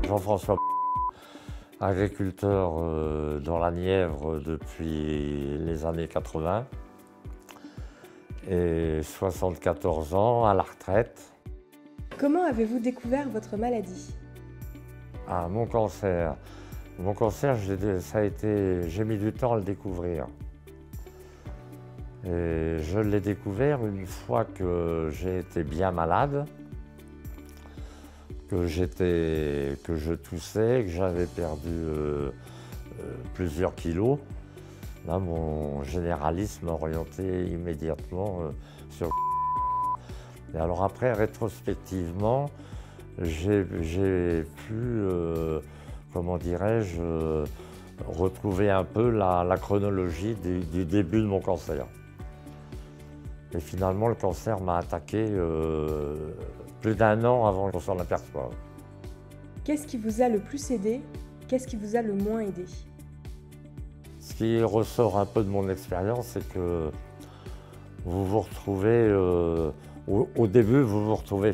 Jean-François, agriculteur dans la Nièvre depuis les années 80 et 74 ans à la retraite. Comment avez-vous découvert votre maladie? Ah, mon cancer, j'ai mis du temps à le découvrir. Et je l'ai découvert une fois que j'ai été bien malade, que je toussais, que j'avais perdu plusieurs kilos. Là, mon généraliste m'a orienté immédiatement sur. Et alors après, rétrospectivement, j'ai pu, comment dirais-je, retrouver un peu la chronologie du début de mon cancer. Et finalement, le cancer m'a attaqué plus d'un an avant qu'on s'en aperçoive. Qu'est-ce qui vous a le plus aidé? Qu'est-ce qui vous a le moins aidé? Ce qui ressort un peu de mon expérience, c'est que vous vous retrouvez, au début, vous vous retrouvez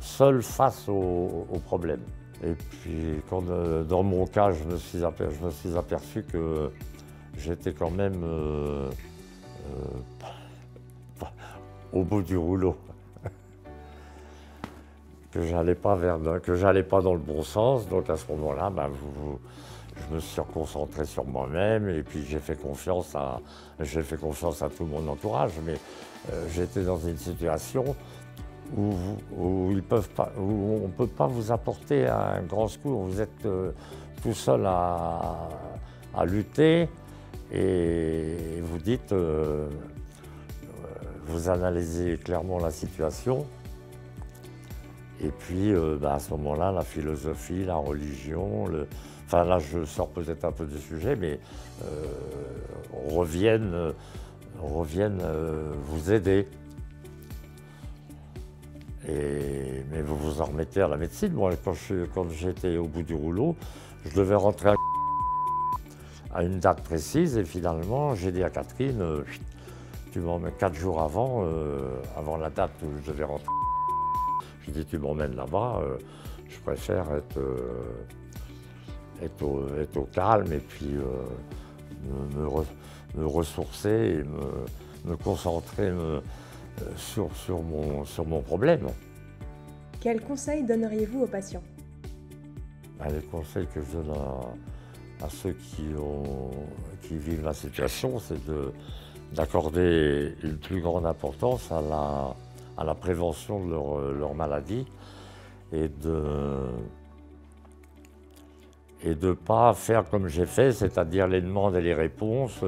seul face au problème. Et puis, quand, dans mon cas, je me suis aperçu que j'étais quand même au bout du rouleau, que j'allais pas dans le bon sens. Donc à ce moment-là, je me suis reconcentré sur moi-même et puis j'ai fait confiance à tout mon entourage. Mais j'étais dans une situation où on ne peut pas vous apporter un grand secours. Vous êtes tout seul à lutter et vous dites, vous analysez clairement la situation. Et puis à ce moment-là, la philosophie, la religion, enfin là je sors peut-être un peu du sujet, mais reviennent vous aider. Mais vous vous en remettez à la médecine. Moi, quand j'étais au bout du rouleau, je devais rentrer à une date précise et finalement j'ai dit à Catherine, tu m'emmènes 4 jours avant la date où je devais rentrer. Je dis tu m'emmènes là-bas, je préfère être au calme et puis me ressourcer et me concentrer sur mon problème. Quels conseils donneriez-vous aux patients? Les conseils que je donne à ceux qui vivent la situation, c'est d'accorder une plus grande importance à la prévention de leur maladie et de ne pas faire comme j'ai fait, c'est-à-dire les demandes et les réponses.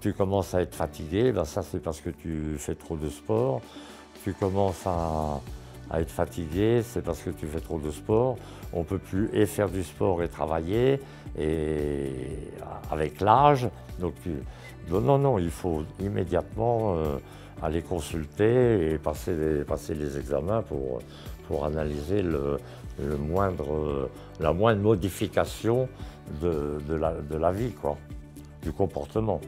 Tu commences à être fatigué, ça c'est parce que tu fais trop de sport. Tu commences à être fatigué, c'est parce que tu fais trop de sport. On ne peut plus et faire du sport et travailler et avec l'âge. Donc non, il faut immédiatement aller consulter et passer les examens pour analyser la moindre modification de la vie, quoi, du comportement.